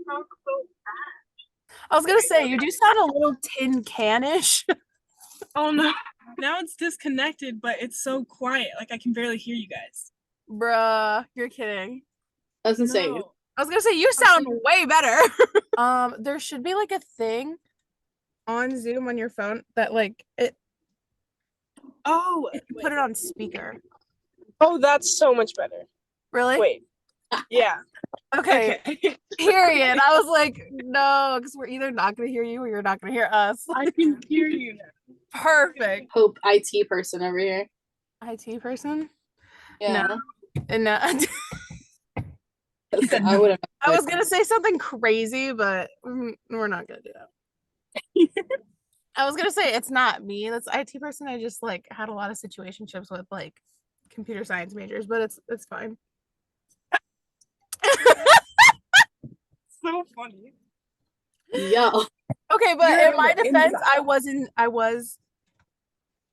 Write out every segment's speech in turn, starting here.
talk so fast. I was gonna say, you do sound a little tin can-ish. Oh no. Now it's disconnected, but it's so quiet. Like I can barely hear you guys. Bruh, you're kidding. I was insane. No. I was gonna say, you sound way better. There should be like a thing on Zoom on your phone that like it Oh, you put it on speaker. oh, that's so much better. Really? Wait. Yeah. Okay. Period. I was like, no, because we're either not gonna hear you or you're not gonna hear us. I can hear you now. Perfect. Hope IT person over here. IT person? Yeah. No. I would have. I was gonna say something crazy, but we're not gonna do that. I was gonna say it's not me that's IT person. I just like had a lot of situationships with like computer science majors, but it's fine. So funny. Yo. Okay, but You're in my in defense, the- I was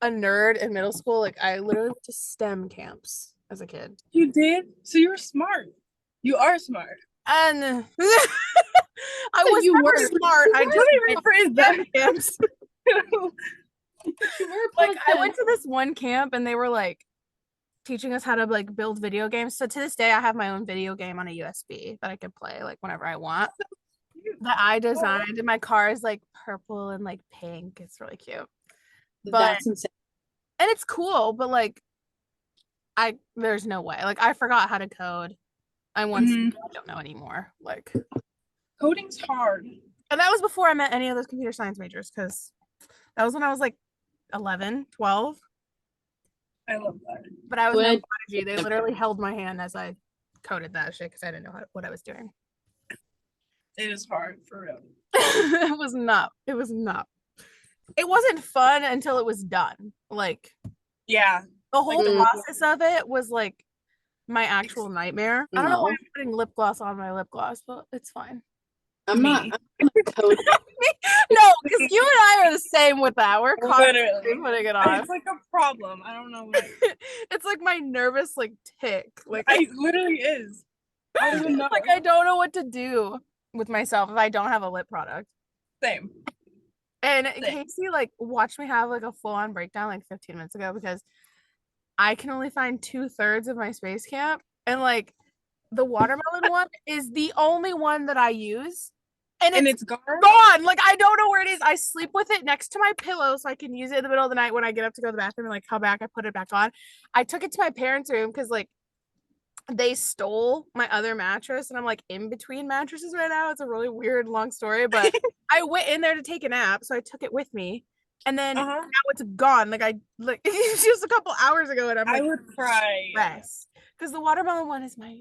a nerd in middle school. Like I literally went to STEM camps as a kid. You did? So you were smart. You are smart. And I was You never were. smart. I just Let me went rephrase to that. STEM camps. You were Like I went to this one camp and they were like teaching us how to like build video games. So to this day I have my own video game on a USB that I can play like whenever I want. That I designed, and my car is like purple and like pink. It's really cute. But That's insane. and it's cool, but like there's no way. Like I forgot how to code. I don't know anymore. Like Coding's hard. and that was before I met any of those computer science majors because that was when I was like 11, 12. I love that. But I was no prodigy. They literally held my hand as I coded that shit because I didn't know what I was doing. It is hard for real. It was not. It wasn't fun until it was done. Like Yeah. the whole process of it was like my actual nightmare. I don't know why I'm putting lip gloss on my lip gloss, but it's fine. I'm not code. No, because you and I are the same with that. We're constantly putting it on. It's like a problem. I don't know what it's like my nervous like tick. Like it literally is. I don't even know. Like I don't know what to do with myself if I don't have a lip product. Same. And Casey like watched me have like a full-on breakdown like 15 minutes ago because I can only find 2/3 of my space camp, and like the watermelon one is the only one that I use, and it's gone. Like I don't know where it is. I sleep with it next to my pillow so I can use it in the middle of the night when I get up to go to the bathroom and like come back. I put it back on. I took it to my parents' room because like they stole my other mattress and I'm like in between mattresses right now. It's a really weird long story, but I went in there to take a nap, so I took it with me. And then now it's gone. Like it's just a couple hours ago, and I would cry. Because the watermelon one is my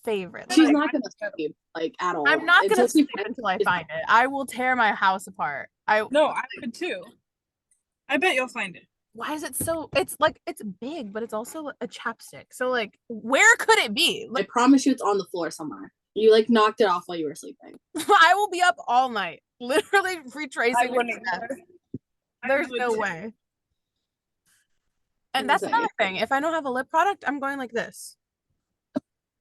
favorite. She's not gonna sleep like at all. I'm not gonna sleep until I find it. I will tear my house apart. No, I could too. I bet you'll find it. Why is it so? It's like it's big, but it's also a chapstick. So like, where could it be? Like, I promise you, it's on the floor somewhere. You like knocked it off while you were sleeping. I will be up all night, literally retracing. There's no way. And that's another thing. If I don't have a lip product, I'm going like this.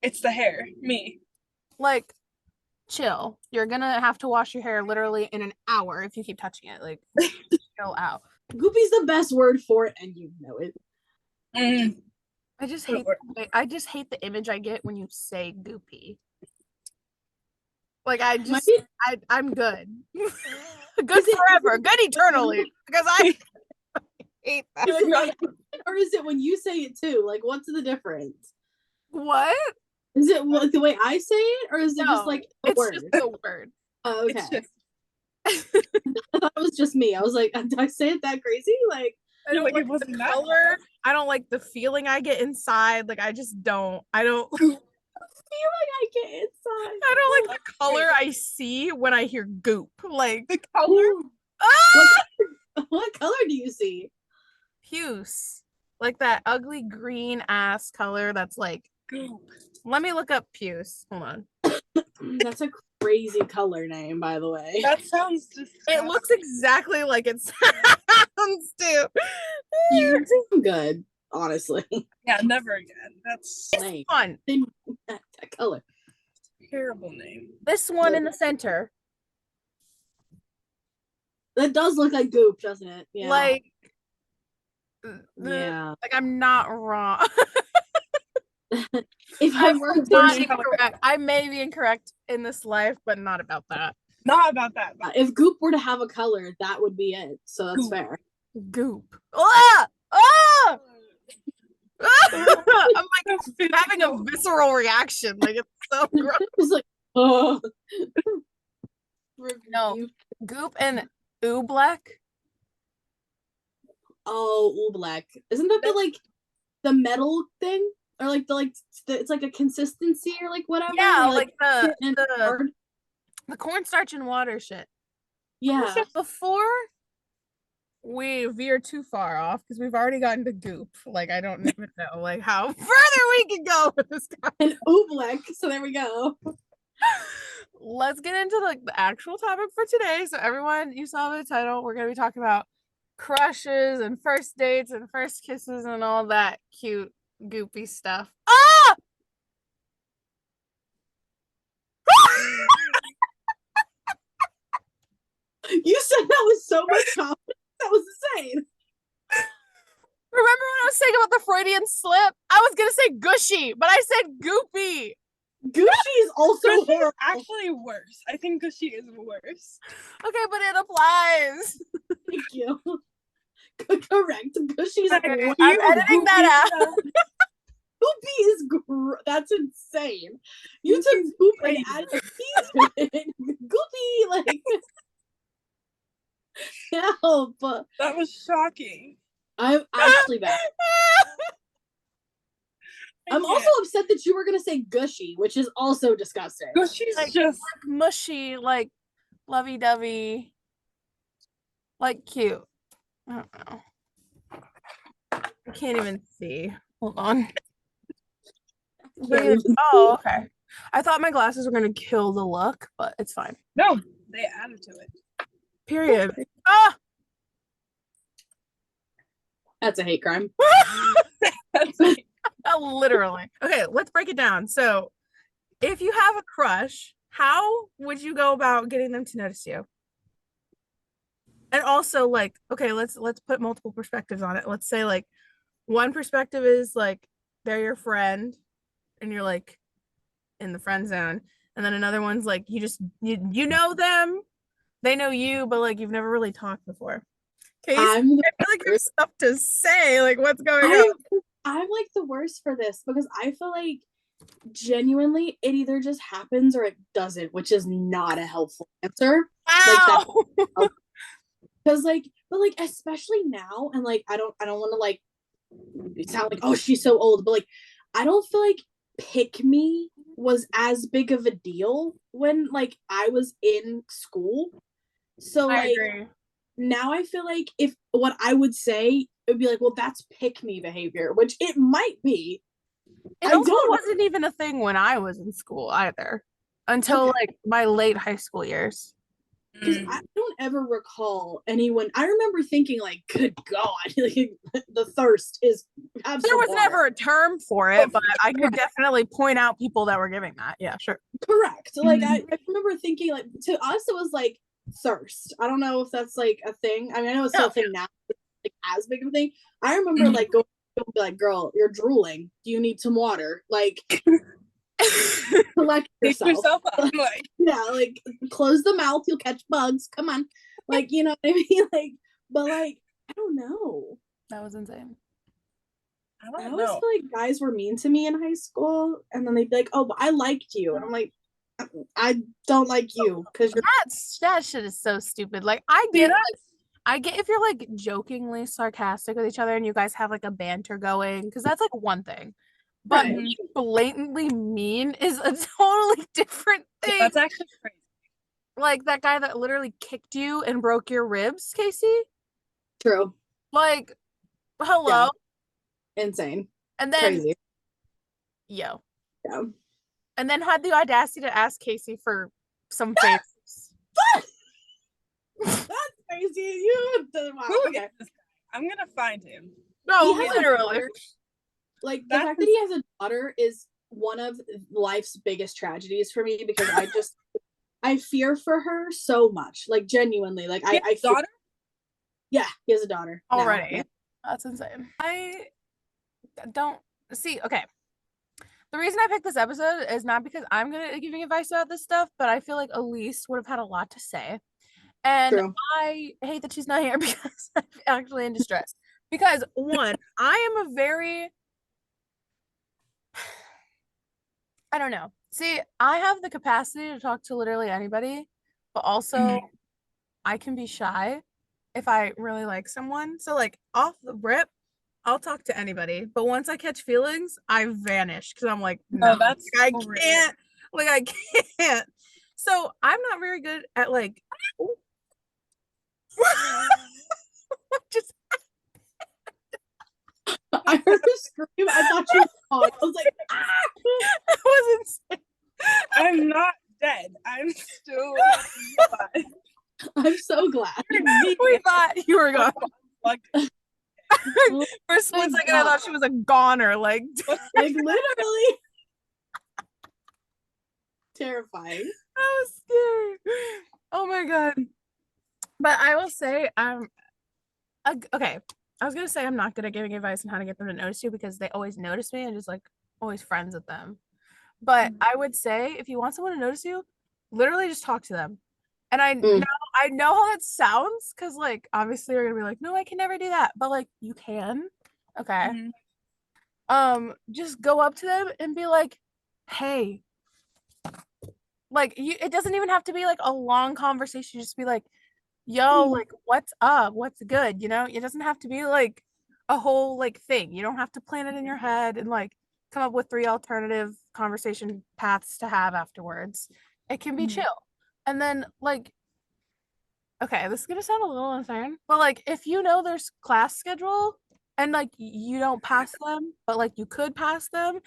It's the hair. Me. Like, chill. You're gonna have to wash your hair literally in an hour if you keep touching it. Like, chill out. Goopy's the best word for it, and you know it. I just hate the image I get when you say goopy. Like I'm good. Good forever. Good eternally. Because I hate that. Or is it when you say it too? Like, what's the difference? What? Is it like the way I say it, or is it just like a word? It's just a word. Oh, okay. I thought it was just me. I was like, did I say it that crazy? Like, I don't like the color. I don't like the feeling I get inside. Like I don't feel like I get inside. I don't like the color I see when I hear goop. Like the color. What color do you see? Puce. Like that ugly green ass color that's like goop. Let me look up puce. Hold on. That's a crazy color name, by the way. That sounds disgusting. It looks exactly like it sounds too. You're doing good, honestly. Yeah, never again. That's fun. That color. terrible name. This one in the center. That does look like Goop, doesn't it? Yeah. Like, yeah. like I'm not wrong. If I I'm were not to incorrect. I may be incorrect in this life, but not about that. Not about that. if Goop were to have a color, that would be it. So that's fair. Goop. Ah! Ah! I'm like having a visceral reaction. Like it's so gross. It's like, oh. No. Goop and Oobleck. Oh, Oobleck. Isn't that the metal thing? Or it's like a consistency or like whatever? Yeah, like the cornstarch and water shit. Yeah. Before we veer too far off, because we've already gotten to Goop. Like I don't even know like how further we can go with this guy. And Oobleck. So there we go. Let's get into like the actual topic for today. So everyone, you saw the title. We're gonna be talking about crushes and first dates and first kisses and all that cute goopy stuff. Ah! You said that with so much confidence. That was insane. Remember when I was saying about the Freudian slip? I was gonna say gushy, but I said goopy. Gushy is also Gushy is horrible. actually worse. I think Gushy is worse. Okay, but it applies. Thank you. Correct. Gushy's Okay, I'm editing that out. Goopy is that's insane. You took Goop and added a P to it. Goopy, like help. That was shocking. I'm actually bad. I'm also upset that you were gonna say gushy, which is also disgusting. Gushy's Like, just mushy, like lovey-dovey, like cute. I don't know. I can't even see. Hold on. Oh, okay. I thought my glasses were gonna kill the look, but it's fine. no. They added to it. Period. Ah! That's a hate crime. Literally. Okay, let's break it down. So, if you have a crush, how would you go about getting them to notice you? And also, like, okay, let's put multiple perspectives on it. Let's say like one perspective is like they're your friend and you're like in the friend zone, and then another one's like you know them, they know you, but like you've never really talked before. Okay, I feel like there's stuff to say. Like, what's going on? I'm like the worst for this because I feel like genuinely it either just happens or it doesn't, which is not a helpful answer. Wow. Because but like especially now, and like I don't want to like sound like, oh, she's so old, but like I don't feel like pick me was as big of a deal when like I was in school. So I like agree. now I feel like if what I would say, it would be like, well, that's pick me behavior, which it might be. It also wasn't even a thing when I was in school either, until like my late high school years. Because I don't ever recall anyone. I remember thinking like, good God, like, the thirst is absolutely. There was never a term for it, but I could definitely point out people that were giving that. Yeah, sure. Correct. Like I remember thinking like to us it was like thirst. I don't know if that's like a thing. I mean, I know it's still a thing now, like as big of a thing. I remember like going to be like, girl, you're drooling. Do you need some water? Like collect yourself. Like, yeah, like close the mouth, you'll catch bugs. Come on. Like, you know what I mean? Like, but like, I don't know. That was insane. I always feel like guys were mean to me in high school, and then they'd be like, oh, but I liked you. And I'm like, I don't like you because that shit is so stupid. Like I get if you're like jokingly sarcastic with each other and you guys have like a banter going, because that's like one thing. But being blatantly mean is a totally different thing. That's actually crazy. Like that guy that literally kicked you and broke your ribs, Casey. True. Like, hello. Yeah. Insane. And then crazy. Yeah. And then had the audacity to ask Casey for some favors. That's crazy. You okay. I'm gonna find him. No, literally. Like the fact that he has a daughter is one of life's biggest tragedies for me because I fear for her so much. Like genuinely. Like I fear, daughter? yeah, he has a daughter. Already. Now. That's insane. I don't see, okay. The reason I picked this episode is not because I'm good at giving advice about this stuff, but I feel like Elise would have had a lot to say. And True. I hate that she's not here because I'm actually in distress. Because one, I am a very, I don't know. See, I have the capacity to talk to literally anybody, but also I can be shy if I really like someone. So like off the rip, I'll talk to anybody. But once I catch feelings, I vanish because I'm like, no, that's I so rude. can't. Like I can't. So I'm not very good at like just I heard her scream. I thought she was gone. I was like, ah! I wasn't. I'm not dead. I'm still alive. I'm so glad. We thought you were gone. Like, For a split second, I thought she was a goner. Like literally. Terrifying. I was scared. Oh my god. But I will say, okay. I was gonna say I'm not good at giving advice on how to get them to notice you because they always notice me and just like always friends with them. But I would say if you want someone to notice you, literally just talk to them. And I know how that sounds because like obviously you're gonna be like, no, I can never do that. But like you can. Okay. Just go up to them and be like, hey. Like it doesn't even have to be like a long conversation. Just be like, yo, like what's up? What's good? You know, it doesn't have to be like a whole like thing. You don't have to plan it in your head and like come up with 3 alternative conversation paths to have afterwards. It can be chill. And then like, okay, this is gonna sound a little insane, but like if you know there's class schedule and like you don't pass them, but like you could pass them,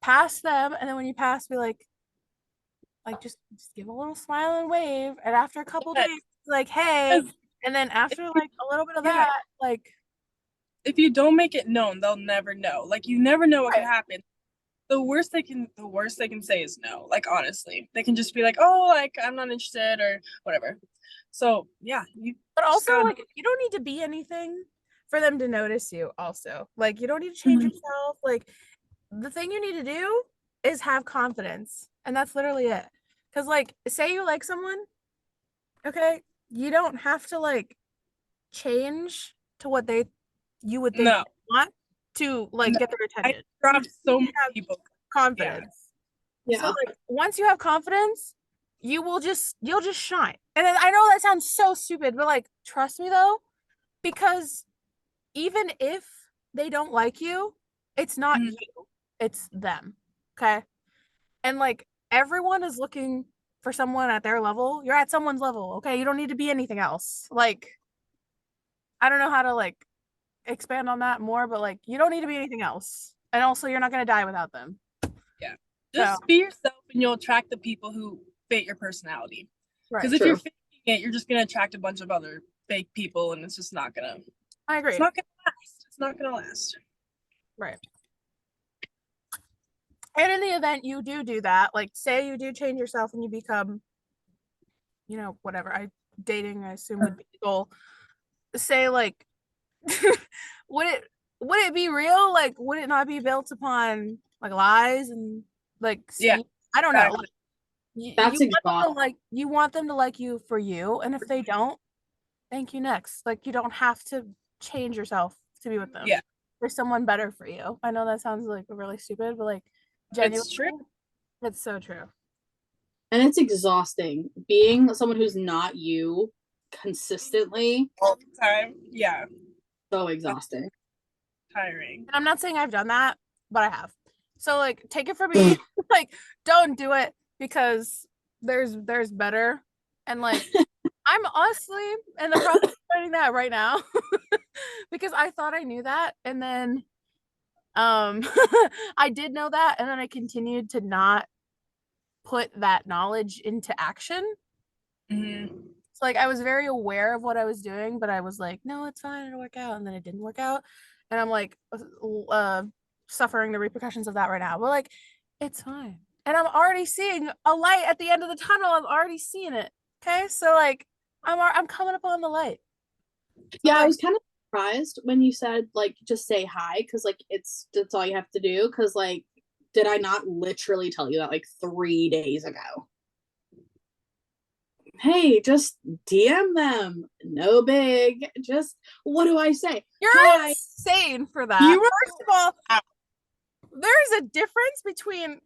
and then when you pass, be like just give a little smile and wave, and after a couple days, like hey, and then after like a little bit of that, like if you don't make it known, they'll never know. Like you never know what could happen. The worst they can say is no. Like honestly, they can just be like, oh, like I'm not interested or whatever. So yeah, but also like you don't need to be anything for them to notice you. Also, like you don't need to change yourself. Like the thing you need to do is have confidence, and that's literally it. Because like say you like someone, okay, you don't have to like change to what you would think you want to like get their attention. I dropped so many people. Confidence. Yeah. So like once you have confidence, you'll just shine. And I know that sounds so stupid, but like trust me though, because even if they don't like you, it's not you, it's them. Okay. And like everyone is looking for someone at their level. You're at someone's level. Okay. You don't need to be anything else. Like, I don't know how to like expand on that more, but like you don't need to be anything else. And also you're not gonna die without them. Yeah. Just be yourself and you'll attract the people who fit your personality. Because if you're faking it, you're just gonna attract a bunch of other fake people and it's just not gonna I agree. It's not gonna last. It's not gonna last. Right. And in the event you do that, like say you do change yourself and you become, you know, whatever, dating I assume would be the goal. Say like would it be real? Like would it not be built upon like lies and like I don't know. Like, that's you want them to like you for you, and if they don't, thank you next. Like you don't have to change yourself to be with them. Yeah. There's someone better for you. I know that sounds like really stupid, but like genuinely, it's true. It's so true. And it's exhausting being someone who's not you consistently all the time. Yeah. So exhausting. That's tiring. And I'm not saying I've done that, but I have. So like take it from me. Like don't do it because there's better. And like I'm honestly in the process of finding that right now. Because I thought I knew that, and then I did know that, and then I continued to not put that knowledge into action. So like I was very aware of what I was doing, but I was like, no, it's fine, it'll work out, and then it didn't work out, and I'm like suffering the repercussions of that right now. But like It's fine. And I'm already seeing a light at the end of the tunnel. I'm already seeing it. Okay, so like I'm coming up on the light. So, yeah, like, I was kind of surprised when you said like just say hi because like that's all you have to do because like did I not literally tell you that like 3 days ago? Hey, just DM them. No big. Just what do I say? you're Hi. insane for that. You were First of all, there's a difference between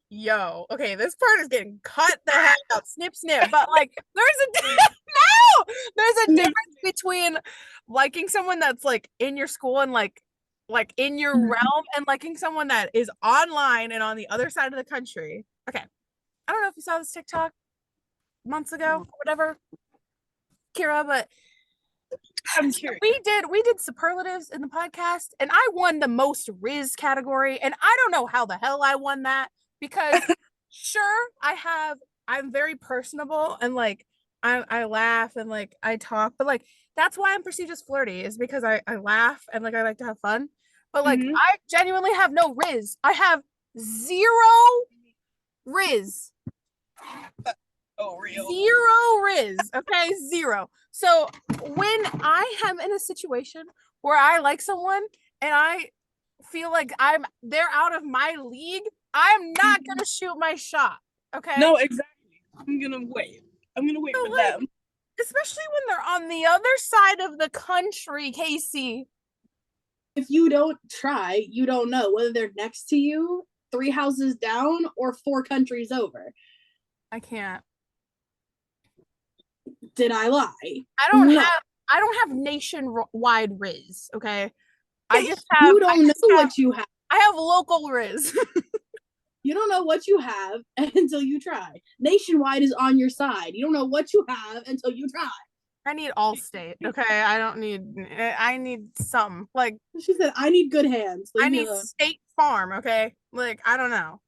okay, this part is getting cut the heck out, snip snip, but like there's a difference between liking someone that's like in your school and like in your realm and liking someone that is online and on the other side of the country. Okay, I don't know if you saw this TikTok months ago or whatever, Kyra, but I'm curious. we did superlatives in the podcast and I won the most Riz category, and I don't know how the hell I won that because sure I'm very personable and like I laugh and like I talk, but like that's why I'm perceived as flirty, is because I laugh and like I like to have fun, but like I genuinely have no Riz. I have 0 Riz. Oh, real. 0 Riz. Okay, 0. So when I am in a situation where I like someone and I feel like they're out of my league, I'm not gonna shoot my shot. Okay. No, exactly. I'm gonna wait for like, them. Especially when they're on the other side of the country, Casey. If you don't try, you don't know whether they're next to you, 3 houses down, or 4 countries over. I can't. Did I lie? I don't have nationwide Riz, okay? I just have you don't know what you have. I have local Riz. You don't know what you have until you try. Nationwide is on your side. You don't know what you have until you try. I need Allstate, okay? I need some. Like she said, I need good hands. I need State Farm, okay? Like I don't know.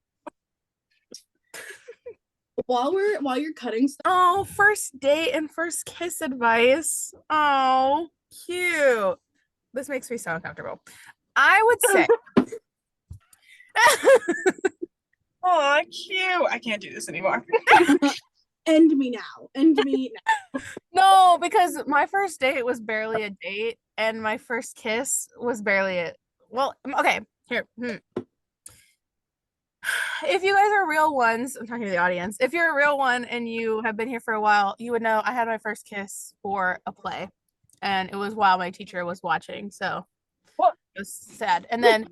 While you're cutting stuff. Oh, first date and first kiss advice. Oh, cute. This makes me so uncomfortable. I would say Oh, cute. I can't do this anymore. End me now. End me now. No, because my first date was barely a date and my first kiss was barely it. Well, okay, here. If you guys are real ones, I'm talking to the audience. If you're a real one and you have been here for a while, you would know I had my first kiss for a play, and it was while my teacher was watching, so it was sad. And then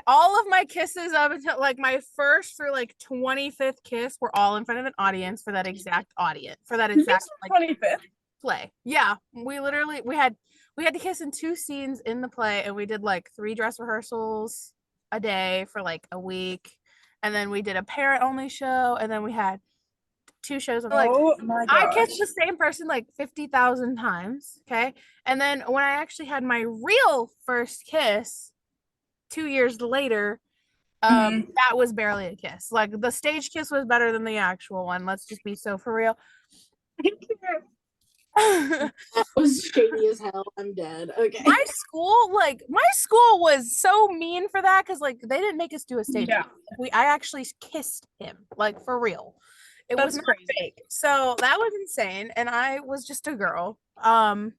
all of my kisses up until like my first through like 25th kiss were all in front of an audience for that exact audience like 25th play. Yeah, we had to kiss in 2 scenes in the play, and we did like 3 dress rehearsals a day for like a week, and then we did a parent only show, and then we had 2 shows of like I kissed the same person like 50,000 times. Okay, and then when I actually had my real first kiss 2 years later, that was barely a kiss. Like the stage kiss was better than the actual one. Let's just be so for real. That was shady as hell. I'm dead. Okay. My school was so mean for that because like they didn't make us do a stage kiss. I actually kissed him, like for real. It was not fake. So that was insane, and I was just a girl. Quite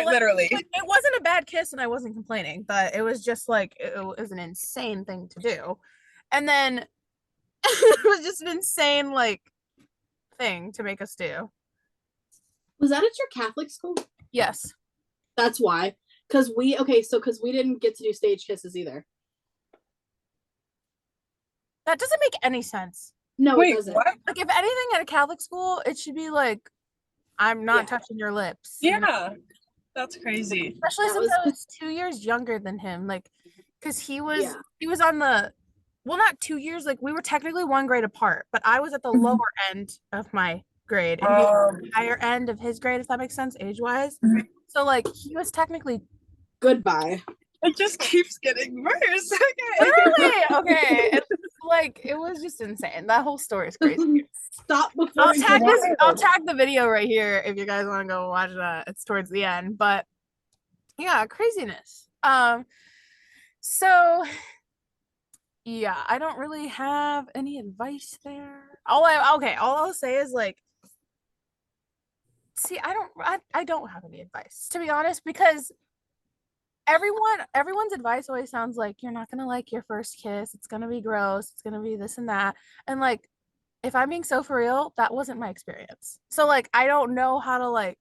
literally. Like, it wasn't a bad kiss and I wasn't complaining, but it was just like it was an insane thing to do. And then it was just an insane like thing to make us do. Was that at your Catholic school? Yes. That's why. Because we didn't get to do stage kisses either. That doesn't make any sense. No, it doesn't. What? Like if anything at a Catholic school, it should be like, I'm not touching your lips. Yeah. You know? That's crazy. Especially since I was 2 years younger than him. Like, because he was on the, well, not 2 years. Like we were technically 1 grade apart, but I was at the lower end of my grade and he was at the higher end of his grade, if that makes sense, age-wise. So like he was technically goodbye. It just keeps getting worse. Okay. Literally. Okay. Like it was just insane. That whole story is crazy. Stop before I'll tag the video right here if you guys want to go watch that. It's towards the end. But yeah, craziness. So yeah, I don't really have any advice there. All I'll say is like, see, I don't have any advice, to be honest, because everyone's advice always sounds like you're not gonna like your first kiss, it's gonna be gross, it's gonna be this and that. And like, if I'm being so for real, that wasn't my experience. So like, I don't know how to like,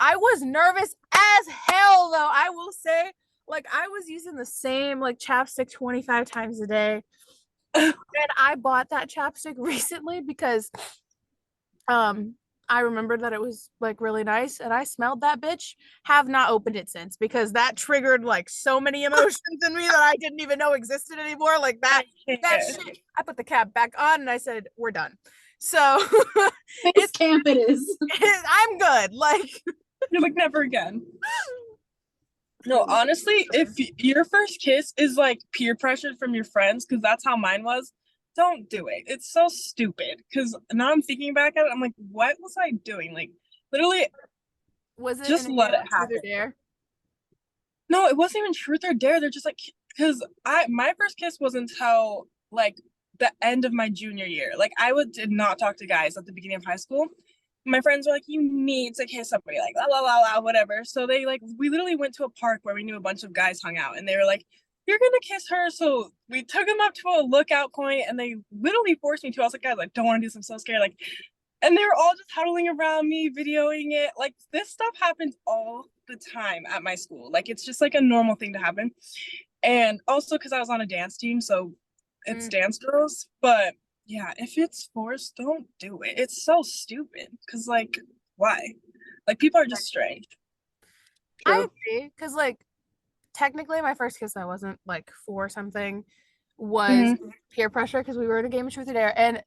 I was nervous as hell though, I will say. Like, I was using the same like chapstick 25 times a day. And I bought that chapstick recently because I remembered that it was like really nice, and I smelled that bitch. Have not opened it since because that triggered like so many emotions in me that I didn't even know existed anymore. Like that shit. I put the cap back on and I said, "We're done." So It's camp it is. I'm good. Like, you're like, never again. No, honestly, if your first kiss is like peer pressured from your friends, because that's how mine was, don't do it. It's so stupid. Because now I'm thinking back at it, I'm like, what was I doing? Like, literally, was it just let it happen. Dare? No, it wasn't even truth or dare. They're just like, because my first kiss was until like the end of my junior year. Like, did not talk to guys at the beginning of high school. My friends were like, you need to kiss somebody, like la la la la, whatever. So we literally went to a park where we knew a bunch of guys hung out, and they were like, you're gonna kiss her. So we took them up to a lookout point, and they literally forced me to. I was like, guys, I don't want to do this, I'm so scared. Like, and they were all just huddling around me, videoing it. Like, this stuff happens all the time at my school. Like, it's just like a normal thing to happen. And also because I was on a dance team, so it's dance girls. But yeah, if it's forced, don't do it. It's so stupid. Because, like, why? Like, people are just strange. I agree. Because, like, technically, my first kiss, I wasn't like for something, was peer pressure because we were in a game of truth or dare. And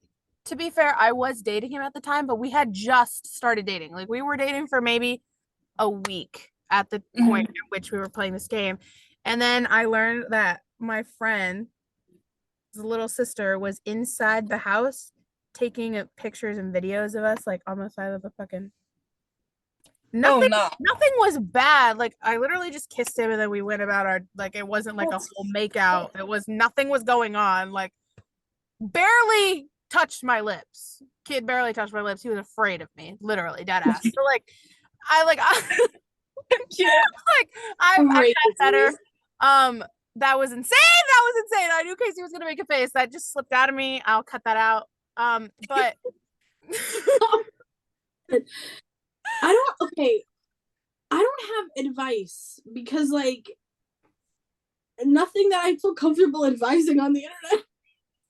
to be fair, I was dating him at the time, but we had just started dating. Like, we were dating for maybe a week at the point in which we were playing this game. And then I learned that my friend's little sister was inside the house taking pictures and videos of us, like on the side of the fucking. Nothing was bad. Like, I literally just kissed him and then we went about our, like, it wasn't like a whole makeout. It was, nothing was going on. Like, barely touched my lips. Kid barely touched my lips. He was afraid of me, literally, dead ass. So like, yeah. Like, I've had better. That was insane. I knew Casey was gonna make a face. That just slipped out of me. I'll cut that out. But I don't have advice because, like, nothing that I feel comfortable advising on the internet.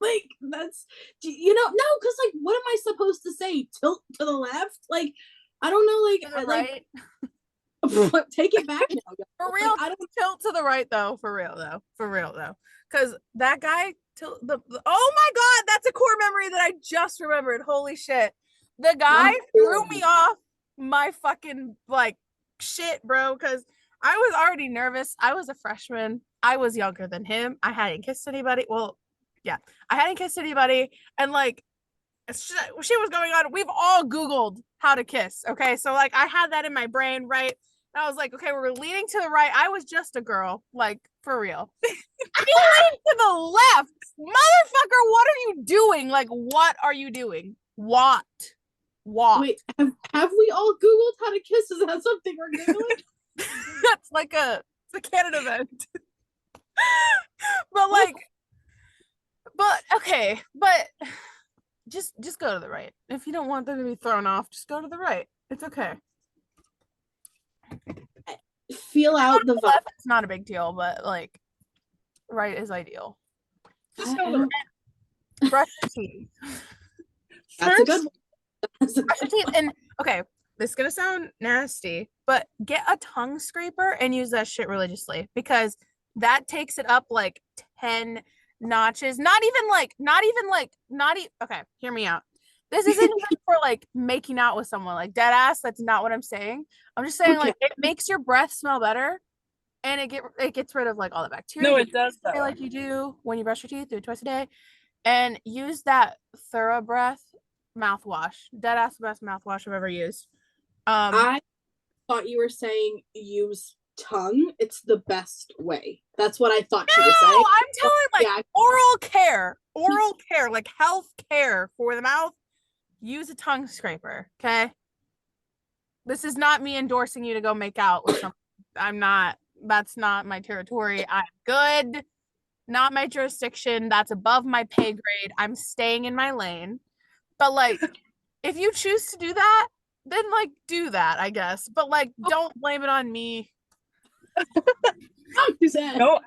Like, that's, no, because, like, what am I supposed to say? Tilt to the left? Like, I don't know, like, right. Take it back now. For real, like, I don't tilt to the right though. For real though. Because that guy, oh my god, that's a core memory that I just remembered. Holy shit, the guy threw me off my fucking like shit, bro. Because I was already nervous. I was a freshman. I was younger than him. I hadn't kissed anybody. Well, yeah, I hadn't kissed anybody, and like, shit was going on. We've all Googled how to kiss. Okay, so like, I had that in my brain, right? And I was like, okay, we're leaning to the right. I was just a girl, like, for real. You lean to the left, motherfucker. What are you doing? Like, what are you doing? What? Wait, have we all Googled how to kiss? Is that something we're Googling? It's like it's a canon event. But okay, but just go to the right. If you don't want them to be thrown off, just go to the right. It's okay. Feel out the vibe. It's not a big deal, but like, right is ideal. Just go to the right. Brush your teeth. That's a good one. Brush your teeth. And okay, this is gonna sound nasty, but get a tongue scraper and use that shit religiously, because that takes it up like 10 notches. Okay, hear me out. This isn't even for like making out with someone, like, dead ass. That's not what I'm saying. I'm just saying, like, it makes your breath smell better, and it gets rid of like all the bacteria. No, it does though. Like you do when you brush your teeth, do it twice a day, and use that Thorough Breath mouthwash. Dead ass, the best mouthwash I've ever used. I thought you were saying use tongue, it's the best way. That's what I thought she was No, saying. I'm telling like Yeah. oral care, like health care for the mouth. Use a tongue scraper, okay? This is not me endorsing you to go make out with someone. I'm not. That's not my territory. I'm good. Not my jurisdiction. That's above my pay grade. I'm staying in my lane. But like, if you choose to do that, then like do that, I guess. But like, don't blame it on me. No,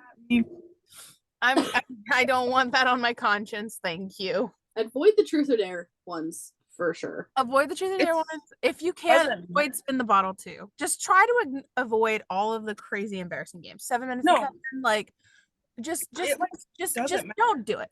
I don't want that on my conscience. Thank you. Avoid the truth or dare ones for sure. Avoid the truth or dare It's- ones. If you can, doesn't avoid spin the bottle too. Just try to avoid all of the crazy embarrassing games. 7 minutes No. in 7, like just doesn't matter. don't do it.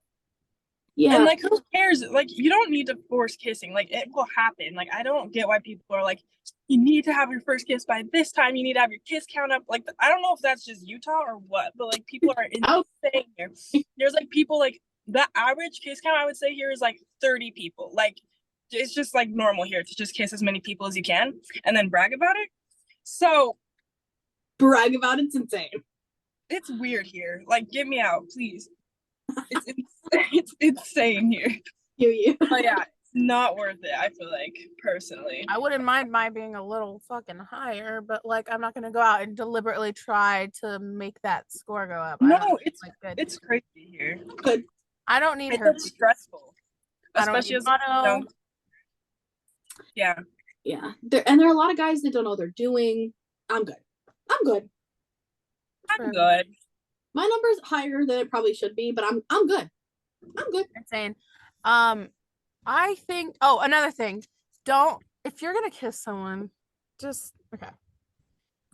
Yeah. And like, who cares? Like, you don't need to force kissing. Like, it will happen. Like, I don't get why people are like, you need to have your first kiss by this time. You need to have your kiss count up. Like, I don't know if that's just Utah or what, but like, people are insane here. There's like people like the average kiss count I would say here is like 30 people. Like, it's just like normal here to just kiss as many people as you can and then brag about it. So brag about it's insane. It's weird here. Like, get me out, please. It's insane here. You. But yeah, it's not worth it, I feel like, personally. I wouldn't mind mine being a little fucking higher, but like I'm not gonna go out and deliberately try to make that score go up. No, it's crazy here. Good. I don't need her. It's stressful. Especially as yeah. Yeah. There are a lot of guys that don't know what they're doing. I'm good. I'm good. My number's higher than it probably should be, but I'm good. I'm good. Insane. I think another thing. If you're gonna kiss someone, just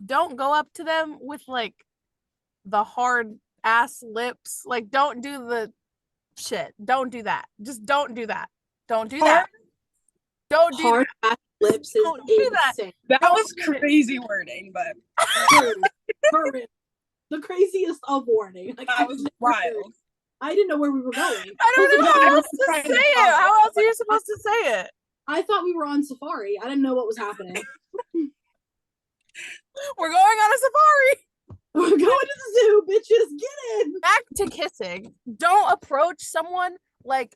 don't go up to them with like the hard ass lips. Like don't do the shit. Don't do that. Just don't do that. Don't do that. Don't do hard that. Ass lips is don't do insane. That was crazy wording, but the craziest of warning. Like that was wild. I didn't know where we were going. I don't know how else to say it. How else are you supposed to say it? I thought we were on safari. I didn't know what was happening. We're going on a safari. We're going to the zoo, bitches. Get in. Back to kissing. Don't approach someone like.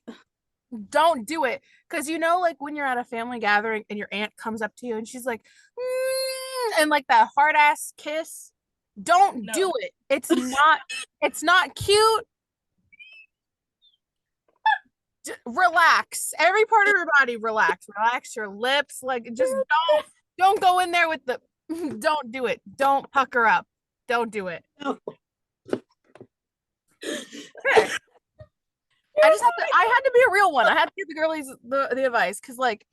Don't do it. Because like when you're at a family gathering and your aunt comes up to you and she's like, and like that hard ass kiss. Don't do it. It's not cute. Relax. Every part of your body, relax. Relax your lips. Like just don't go in there with the don't do it. Don't pucker up. Don't do it. No. Okay. I had to be a real one. I had to give the girlies the advice because like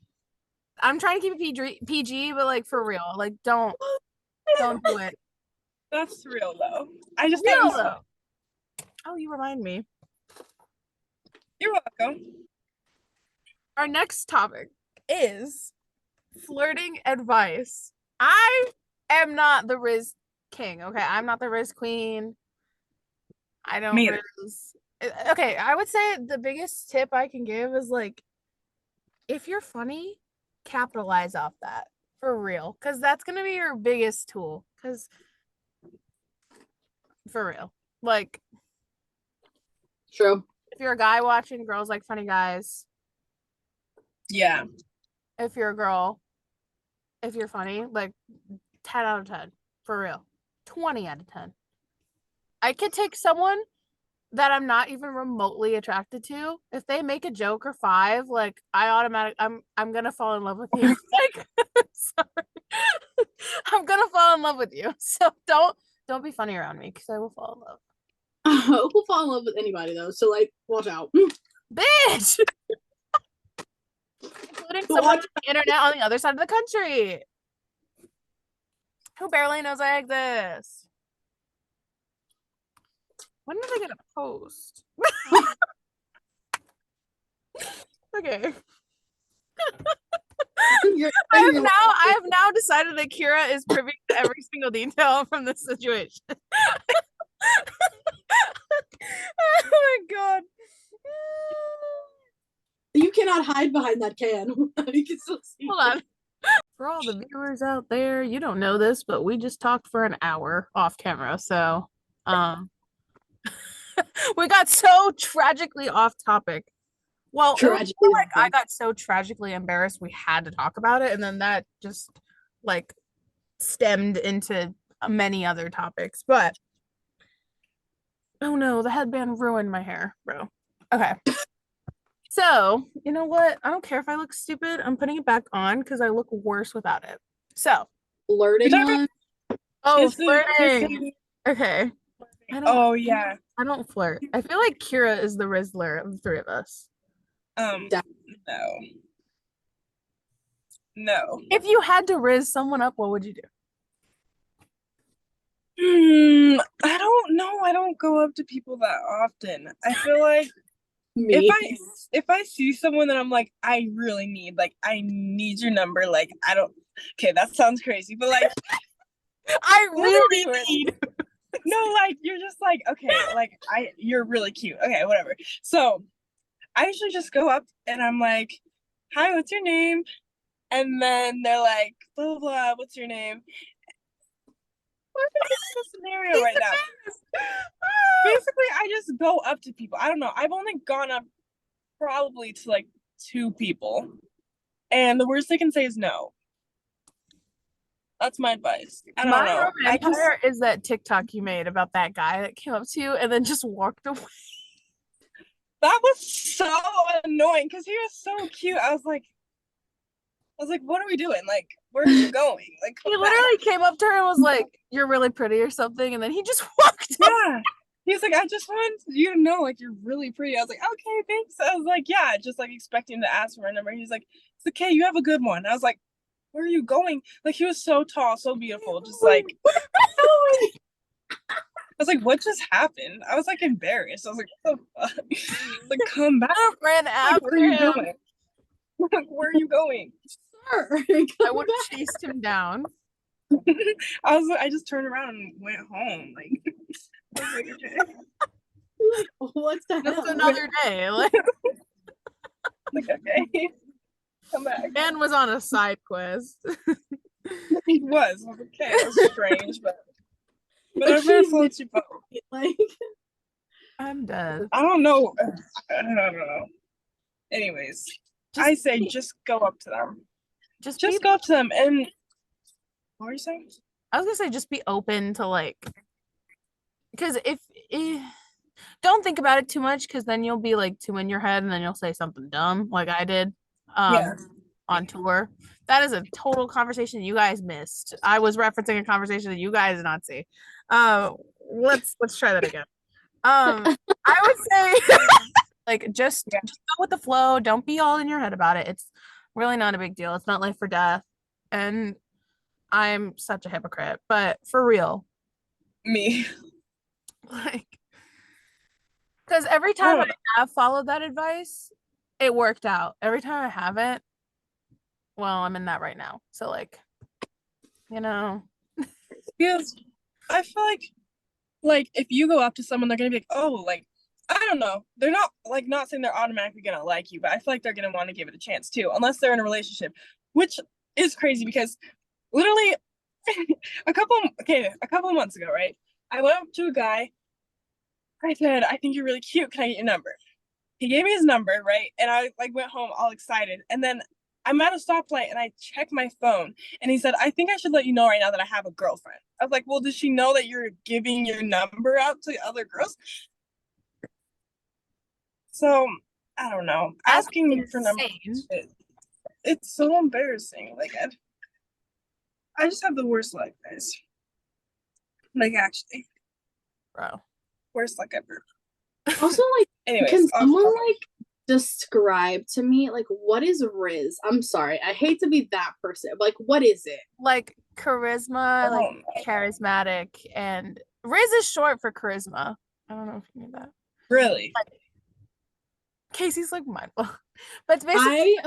I'm trying to keep it PG, but like for real, like don't do it. That's real though. I just real though. Oh, you remind me. You're welcome. Our next topic is flirting advice. I am not the Riz king, okay? I'm not the Riz queen. I don't Riz. Okay, I would say the biggest tip I can give is like if you're funny, capitalize off that for real, because that's gonna be your biggest tool. Because for real, like, true. If you're a guy watching, girls like funny guys. Yeah. If you're a girl, if you're funny, like 10 out of 10 for real, 20 out of 10. I could take someone that I'm not even remotely attracted to. If they make a joke or 5, like I'm gonna fall in love with you. Like, sorry. I'm gonna fall in love with you. So don't be funny around me because I will fall in love. We'll fall in love with anybody though, so like watch out. Bitch. Including someone on the internet on the other side of the country who barely knows I exist. When are they gonna post? Okay. I have now decided that Kyra is privy to every single detail from this situation. Oh my god. You cannot hide behind that can. You can still see. Hold on. For all the viewers out there, you don't know this, but we just talked for an hour off camera. So, we got so tragically off topic. Well, it was Tragically more like I awful. got so tragically embarrassed we had to talk about it, and then that just like stemmed into many other topics. But oh no, the headband ruined my hair, bro. Okay. So, you know what? I don't care if I look stupid. I'm putting it back on because I look worse without it. So, Flirting You're talking one. oh, kissing. flirting. Okay. Oh yeah. I don't flirt. I feel like Kyra is the Rizzler of the three of us. No. No. If you had to Riz someone up, what would you do? I don't know. I don't go up to people that often. I feel like Me. if I see someone that I'm like, I really need, like, I need your number, like, I don't. Okay, that sounds crazy, but like, I really literally, need. no, like, you're just like, okay, like, you're really cute. Okay, whatever. So I usually just go up and I'm like, hi, what's your name? And then they're like, blah blah blah, what's your name? What is the scenario right now? Basically, I just go up to people. I don't know. I've only gone up probably to like 2 people, and the worst they can say is no. That's my advice. I don't know. My empire is that TikTok you made about that guy that came up to you and then just walked away. That was so annoying because he was so cute. I was like, what are we doing? Like, where are you going? Like, He literally came up to her and was like, "You're really pretty" or something, and then he just walked away. Yeah. He's like, I just want you to know, like, you're really pretty. I was like, okay, thanks. I was like, yeah, just like expecting to ask for my number. He's like, it's okay, you have a good one. I was like, where are you going? Like, he was so tall, so beautiful, just like, I was like, what just happened? I was like embarrassed. I was like, what the fuck? Like, come back. I ran Like, after where are you him. going? Like, where are you going? Sure. I would have chased him down. I just turned around and went home. Like, I was like, okay. Like, what's the Just hell? another day. Like, Okay. Come back. man was on a side quest. He was. I was like, okay, that was strange, but whatever floats your boat. Like, I'm dead. I don't know. I don't know. Anyways, I say just go up to them. Just go up to them and what were you saying? I was gonna say just be open to like, because if don't think about it too much, because then you'll be like too in your head and then you'll say something dumb like I did on tour. That is a total conversation you guys missed. I was referencing a conversation that you guys did not see. Let's try that again. I would say like just go with the flow. Don't be all in your head about it. It's really not a big deal. It's not life or death. And I'm such a hypocrite, but for real. Me. Like, because every time I have followed that advice, it worked out. Every time I haven't, well, I'm in that right now. So like, you know. Because I feel like if you go up to someone, they're gonna be like, oh, like, I don't know. They're not like not saying they're automatically gonna like you, but I feel like they're gonna want to give it a chance too, unless they're in a relationship, which is crazy because literally a couple of months ago, right? I went up to a guy. I said, I think you're really cute. Can I get your number? He gave me his number, right? And I like went home all excited. And then I'm at a stoplight and I check my phone and he said, I think I should let you know right now that I have a girlfriend. I was like, well, does she know that you're giving your number out to other girls? So I don't know. That's asking me for numbers, it's so embarrassing. Like I just have the worst luck, guys. Like actually, bro, worst luck ever. also, like, anyways, can someone like describe to me like what is Riz? I'm sorry, I hate to be that person, but like, what is it? Like charisma, like charismatic, and Riz is short for charisma. I don't know if you knew that. Really? Casey's like mindful, but it's basically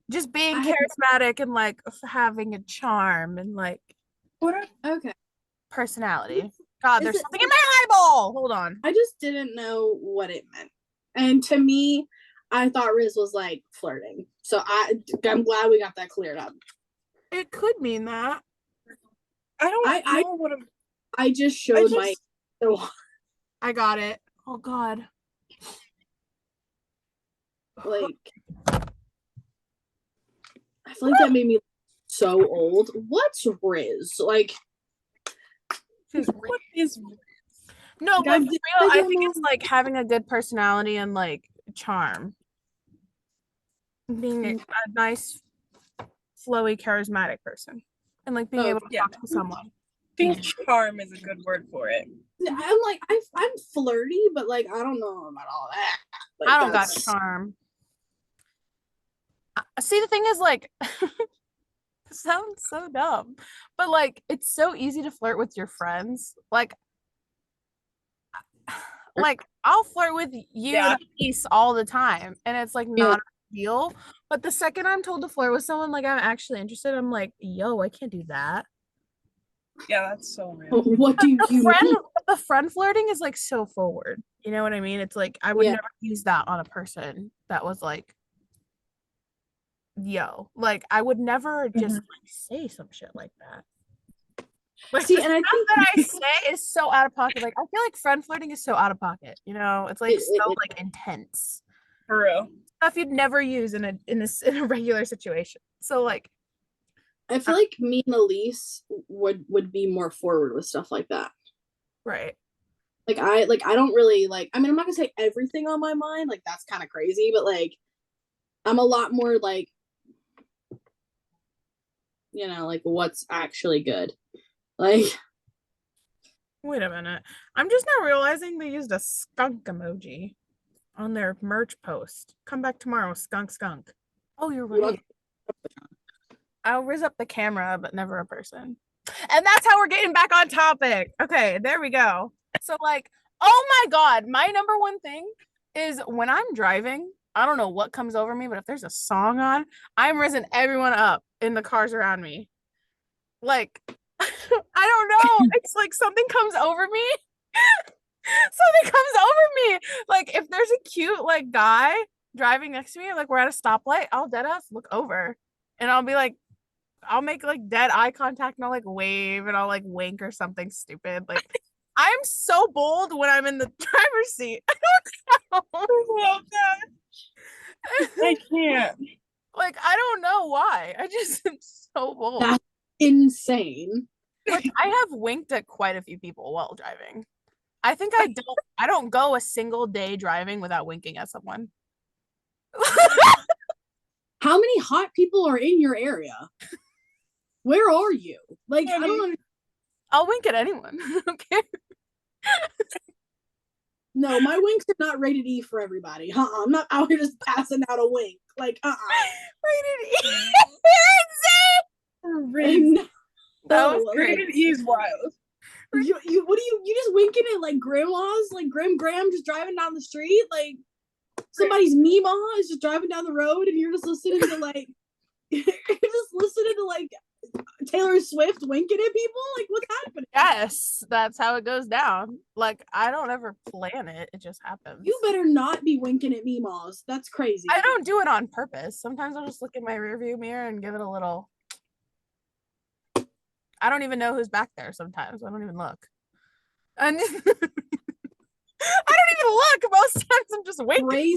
just being charismatic and like having a charm and like personality. God, there's something in my eyeball. Hold on. I just didn't know what it meant, and to me, I thought Riz was like flirting. So I'm glad we got that cleared up. It could mean that. I don't I know what I'm. I just showed my. I got it. Oh God. Like, I feel like that made me so old. What's Riz? Like, What is? No, Like, but I've for just- real, like, I I'm think it's on- like having a good personality and like charm. Being a nice, flowy, charismatic person. And like being Oh, able to yeah. talk to someone. I think charm is a good word for it. I'm like, I'm flirty, but like, I don't know about all that. Like, I don't got that's- charm. See, the thing is, like, it sounds so dumb, but like, it's so easy to flirt with your friends. Like I'll flirt with you Yeah. and Elise all the time, and it's like Yeah. not a big deal. But the second I'm told to flirt with someone, like I'm actually interested, I'm like, yo, I can't do that. Yeah, that's so real. What do you mean? The friend flirting is like so forward. You know what I mean? It's like I would Yeah. never use that on a person that was like, yo, like I would never just like say some shit like that. Like, See, the and I stuff think that I say is so out of pocket. Like I feel like friend flirting is so out of pocket. You know, it's like so like intense For real. stuff you'd never use in a regular situation. So like, I feel like me and Elise would be more forward with stuff like that. right. I don't really like. I mean, I'm not gonna say everything on my mind. Like that's kind of crazy, but like, I'm a lot more like, like what's actually good. Like, Wait a minute. I'm just now realizing they used a skunk emoji on their merch post. Come back tomorrow, skunk skunk. Oh, you're right. I'll riz up the camera, but never a person. And that's how we're getting back on topic. Okay, there we go. So like, oh my God, my number one thing is when I'm driving, I don't know what comes over me, but if there's a song on, I'm rizzing everyone up in the cars around me. Like, I don't know. It's like something comes over me. Something comes over me. Like if there's a cute like guy driving next to me, like we're at a stoplight, I'll dead ass look over and I'll be like, I'll make like dead eye contact and I'll like wave and I'll like wink or something stupid. Like I'm so bold when I'm in the driver's seat. I don't know. I love that. I can't. Like I don't know why. I just am so bold. that's insane. Like I have winked at quite a few people while driving. I think I don't go a single day driving without winking at someone. How many hot people are in your area? Where are you? Like, I don't understand. I'll wink at anyone. Okay. No, my winks are not rated E for everybody. I'm not out here just passing out a wink. Like, Rated E. That was No, rated E is wild. You just winking at like grandmas, like Graham just driving down the street, like somebody's Mima is just driving down the road and you're just listening to like you're just listening to like Taylor Swift winking at people. Like what's happening? Yes, that's how it goes down. Like I don't ever plan it; it just happens. You better not be winking at Mimas. That's crazy. I don't do it on purpose. Sometimes I'll just look in my rearview mirror and give it a little. I don't even know who's back there. Sometimes I don't even look. And I don't even look. Most times I'm just waiting.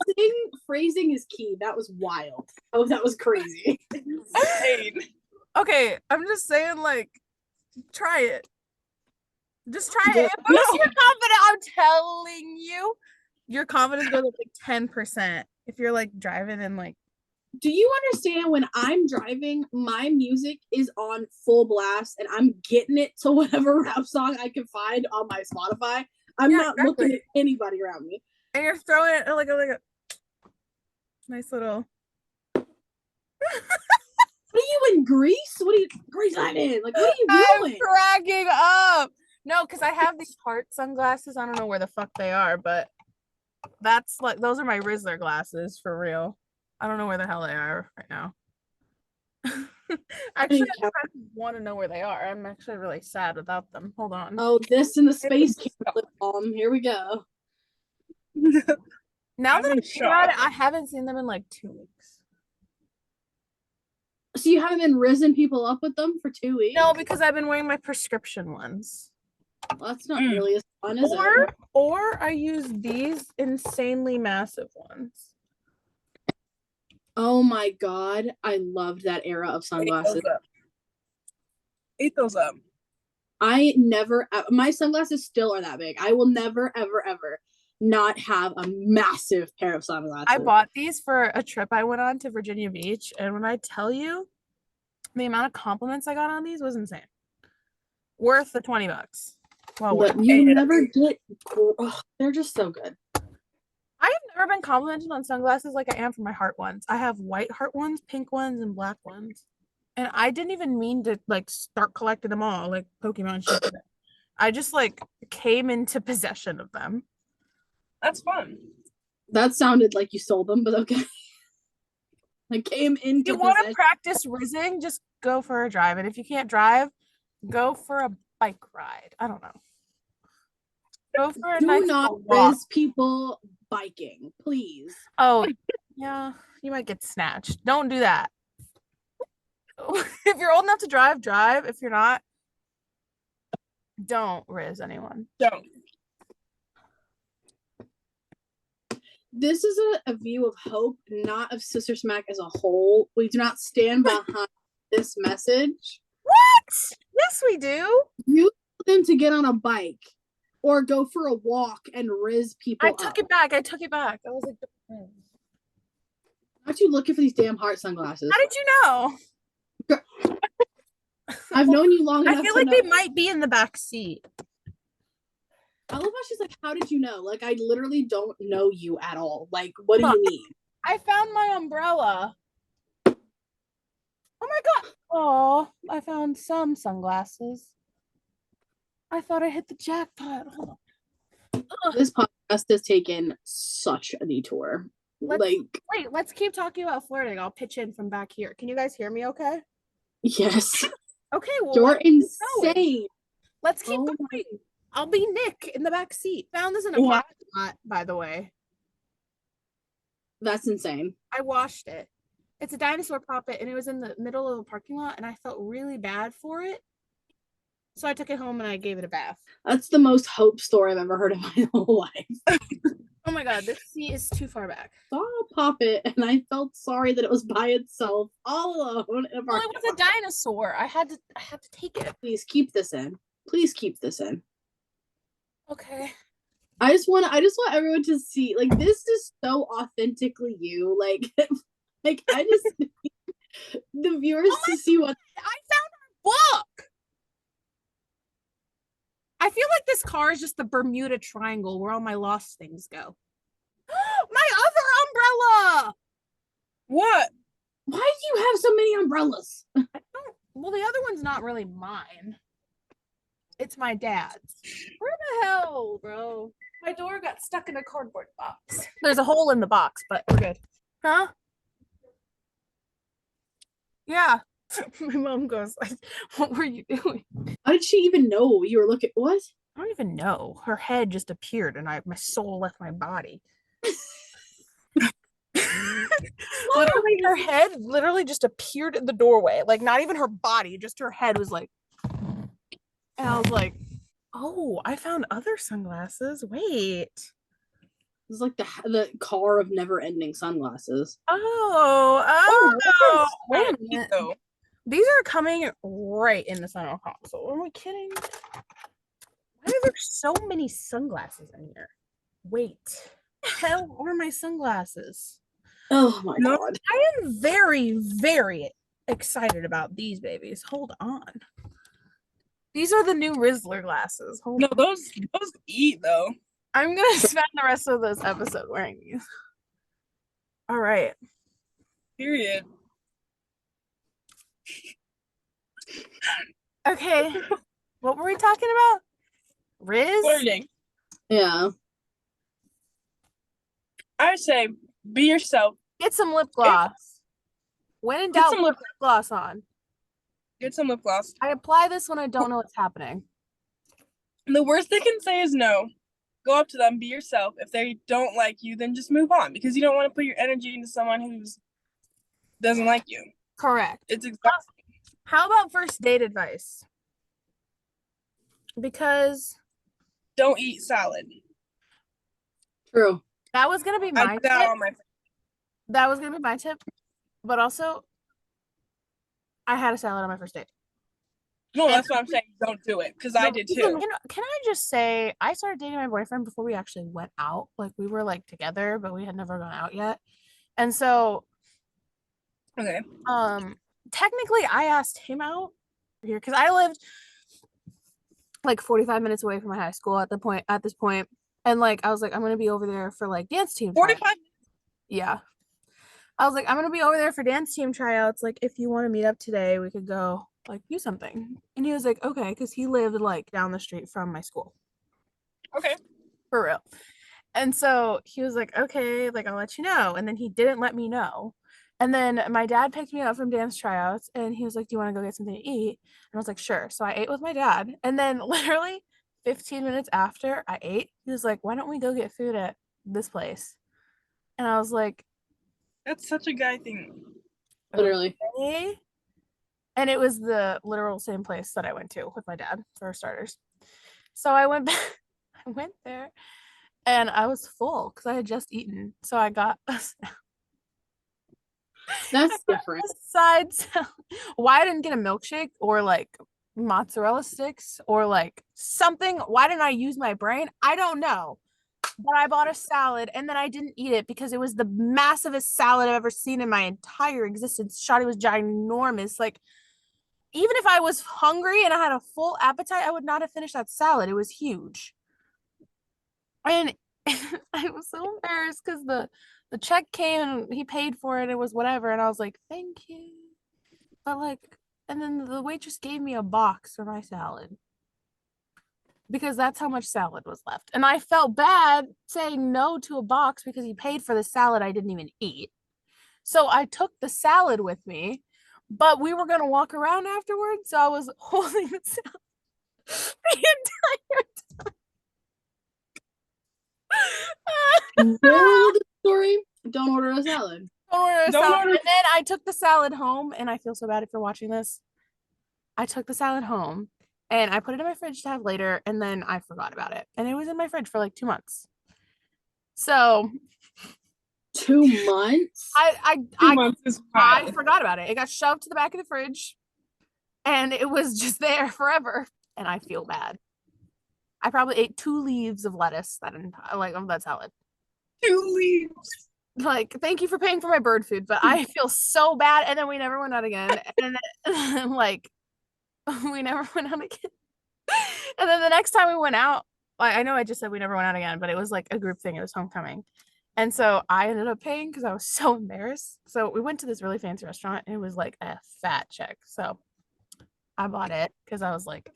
Phrasing is key. That was wild. Oh, that was crazy. Insane. Okay, I'm just saying, like, try it. Just try it. It boosts your confidence. I'm telling you, your confidence goes up like 10% if you're like driving and like. Do you understand when I'm driving, my music is on full blast and I'm getting it to whatever rap song I can find on my Spotify? I'm not looking at anybody around me. And you're throwing it like a nice little. What are you in Greece? What are you Greece I'm in? Like what are you doing? I'm cracking up. No, because I have these heart sunglasses. I don't know where the fuck they are, but that's like those are my Rizzler glasses for real. I don't know where the hell they are right now. Actually, I want to know where they are. I'm actually really sad without them. Hold on. Oh, this in the space camp lip balm. Here we go. Now that I think about it, I haven't seen them in like 2 weeks. So you haven't been rizzing people up with them for 2 weeks? No, because I've been wearing my prescription ones. Well, that's not really as fun, is it? Or I use these insanely massive ones. Oh my god, I loved that era of sunglasses. Ate those up. I never, my sunglasses still are that big. I will never, ever, ever not have a massive pair of sunglasses. I bought these for a trip I went on to Virginia Beach, and when I tell you the amount of compliments I got on these was insane. Worth the $20. Well, but you never get, they're just so good. I have never been complimented on sunglasses like I am for my heart ones. I have white heart ones, pink ones, and black ones. And I didn't even mean to like start collecting them all like Pokemon shit. I just like came into possession of them. That's fun. That sounded like you sold them, but okay. I came into You want to practice rizzing, just go for a drive. And if you can't drive, go for a bike ride. I don't know. Go for a Do nice not walk. rizz people biking, please. Oh, yeah. You might get snatched. Don't do that. If you're old enough to drive, drive. If you're not, don't rizz anyone. Don't. This is a view of hope, not of Sister Smack as a whole. We do not stand behind this message. What? Yes, we do. You tell them to get on a bike or go for a walk and rizz people I took it back. I was like, aren't you looking for these damn heart sunglasses? how did you know? I've known you long enough. I feel like they might be in the back seat. I love how she's like, how did you know? Like, I literally don't know you at all. Like, what do you mean? I found my umbrella. Oh my god. Oh, I found some sunglasses. I thought I hit the jackpot. Hold on. This podcast has taken such a detour. Let's keep talking about flirting. I'll pitch in from back here. Can you guys hear me okay? Yes. Okay, well, You're insane. Let's keep going. I'll be Nick in the back seat. Found this in a parking lot, by the way. That's insane. I washed it. It's a dinosaur puppet, and it was in the middle of a parking lot, and I felt really bad for it. So I took it home and I gave it a bath. That's the most hope story I've ever heard in my whole life. Oh my god, this seat is too far back. I saw a puppet, and I felt sorry that it was by itself, all alone. Well, it was a dinosaur. I had to take it. Please keep this in. Please keep this in. Okay. I just want everyone to see, like, this is so authentically you. Like I just the viewers to see what I found our book. I feel like this car is just the Bermuda Triangle where all my lost things go. My other umbrella. What? Why do you have so many umbrellas? Well, the other one's not really mine. It's my dad's. Where the hell, bro? My door got stuck in a cardboard box. There's a hole in the box, but we're good. Huh? Yeah. My mom goes like, what were you doing? How did she even know you were looking? What? I don't even know. Her head just appeared and my soul left my body. Literally, her head literally just appeared in the doorway. Like, not even her body, just her head was like, and I was like, oh, I found other sunglasses. Wait. This is like the car of never-ending sunglasses. Oh, wait a minute. These are coming right in the center console. Are we kidding? Why are there so many sunglasses in here? Wait. What the hell are my sunglasses? Oh my god. I am very, very excited about these babies. Hold on. These are the new Rizzler glasses. Hold on. Those eat though. I'm gonna spend the rest of this episode wearing these. All right. Period. Okay. What were we talking about? Riz? Flirting. Yeah. I say be yourself. Get some lip gloss. When in doubt, put lip gloss on. Get some lip gloss. I apply this when I don't know what's happening. The worst they can say is no. Go up to them, be yourself. If they don't like you, then just move on because you don't want to put your energy into someone who doesn't like you. Correct. It's exhausting. How about first date advice? Because Don't eat salad. True. that was gonna be I my do that tip. on my That was gonna be my tip. But also, I had a salad on my first date. No, that's what I'm saying. Don't do it, because I did too. Can I just say, I started dating my boyfriend before we actually went out. Like, we were like together, but we had never gone out yet. And so, Okay. technically, I asked him out here because I lived like 45 minutes away from my high school at this point, and like I was like, I'm gonna be over there for like dance team 45. yeah. I was like, I'm gonna be over there for dance team tryouts. Like, if you want to meet up today, we could go like do something. And he was like, okay, because he lived like down the street from my school. Okay. For real. And so he was like, okay, like I'll let you know. And then he didn't let me know. And then my dad picked me up from dance tryouts and he was like, do you want to go get something to eat? And I was like, sure. So I ate with my dad. And then literally 15 minutes after I ate, he was like, why don't we go get food at this place? And I was like, That's such a guy thing. Literally. okay. And it was the literal same place that I went to with my dad, for starters. So I went back, I went there and I was full because I had just eaten. So I got That's different. side salad. Why I didn't get a milkshake or like mozzarella sticks or like something? Why didn't I use my brain? I don't know. But I bought a salad and then I didn't eat it because it was the massivest salad I've ever seen in my entire existence. Shotty was ginormous. Like, even if I was hungry and I had a full appetite, I would not have finished that salad. It was huge. And I was so embarrassed because the check came and he paid for it. It was whatever. And I was like, thank you. But like, and then the waitress gave me a box for my salad because that's how much salad was left. And I felt bad saying no to a box because he paid for the salad I didn't even eat. So I took the salad with me, but we were going to walk around afterwards. So I was holding the salad the entire time. Moral of the story: don't order a salad. Don't order a Don't salad. order- And then I took the salad home, and I feel so bad if you're watching this. I took the salad home and I put it in my fridge to have later, and then I forgot about it. And it was in my fridge for like 2 months. So 2 months? I forgot about it. It got shoved to the back of the fridge and it was just there forever. And I feel bad. I probably ate 2 leaves of lettuce of that salad. 2 leaves. Like, thank you for paying for my bird food, but I feel so bad. And then we never went out again. And then, like, we never went out again. And then the next time we went out, I know I just said we never went out again, but it was like a group thing. It was homecoming. And so I ended up paying because I was so embarrassed. So we went to this really fancy restaurant and it was like a fat check. So I bought it because I was like,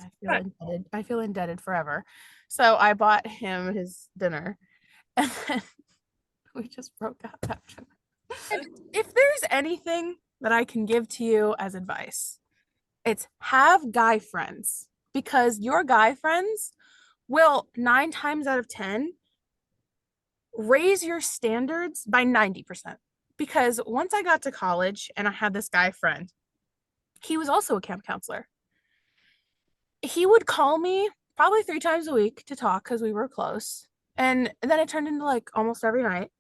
I feel indebted forever. So I bought him his dinner. And then we just broke up after that. If there's anything that I can give to you as advice, it's have guy friends, because your guy friends will 9 times out of 10 raise your standards by 90%. Because once I got to college and I had this guy friend, he was also a camp counselor. He would call me probably 3 times a week to talk because we were close. And then it turned into like almost every night.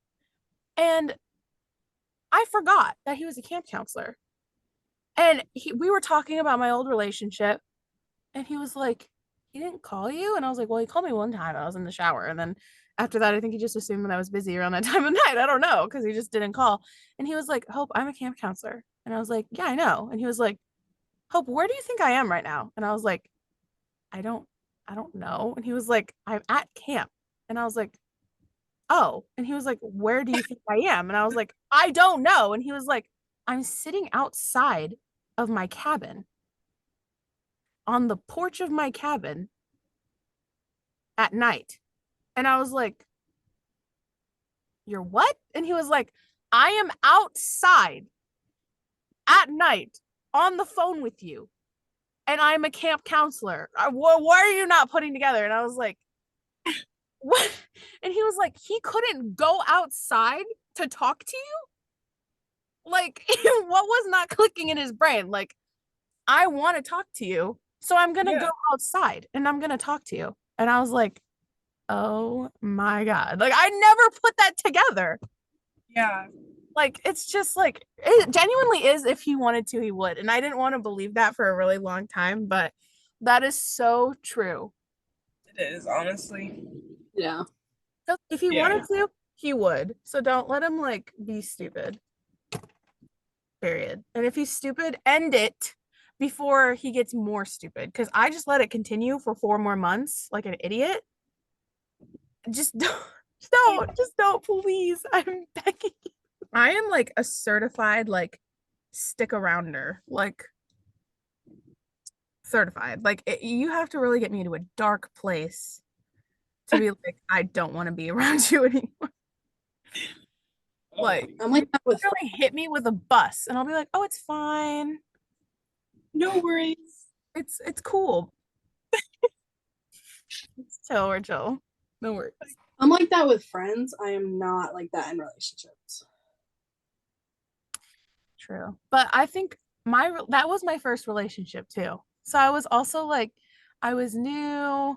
And I forgot that he was a camp counselor. And we were talking about my old relationship. And he was like, he didn't call you? And I was like, well, he called me one time. I was in the shower. And then after that, I think he just assumed that I was busy around that time of night. I don't know, because he just didn't call. And he was like, Hope, I'm a camp counselor. And I was like, yeah, I know. And he was like, Hope, where do you think I am right now? And I was like, I don't know. And he was like, I'm at camp. And I was like, oh. And he was like, where do you think I am? And I was like, I don't know. And he was like, I'm sitting outside of my cabin, on the porch of my cabin at night. And I was like, you're what? And he was like, I am outside at night on the phone with you. And I'm a camp counselor. What are you not putting together? And I was like, what? And he was like, he couldn't go outside to talk to you? Like, what was not clicking in his brain? Like, I want to talk to you, so I'm gonna go outside and I'm gonna talk to you. And I was like, oh my God. Like, I never put that together. Yeah. Like, it's just like, it genuinely is. If he wanted to, he would. And I didn't want to believe that for a really long time, but that is so true. It is, honestly. Yeah. If he wanted to, he would. So don't let him like be stupid. Period. And if he's stupid, end it before he gets more stupid. Because I just let it continue for 4 more months like an idiot. Just don't, please. I'm begging you. I am like a certified like stick arounder, like certified. Like you have to really get me to a dark place to be like, I don't want to be around you anymore. Like, I'm like that with really hit me with a bus, and I'll be like, oh, it's fine. No worries. It's cool. It's chill, we're chill. No worries. I'm like that with friends. I am not like that in relationships. True. But I think that was my first relationship too. So I was also like, I was new,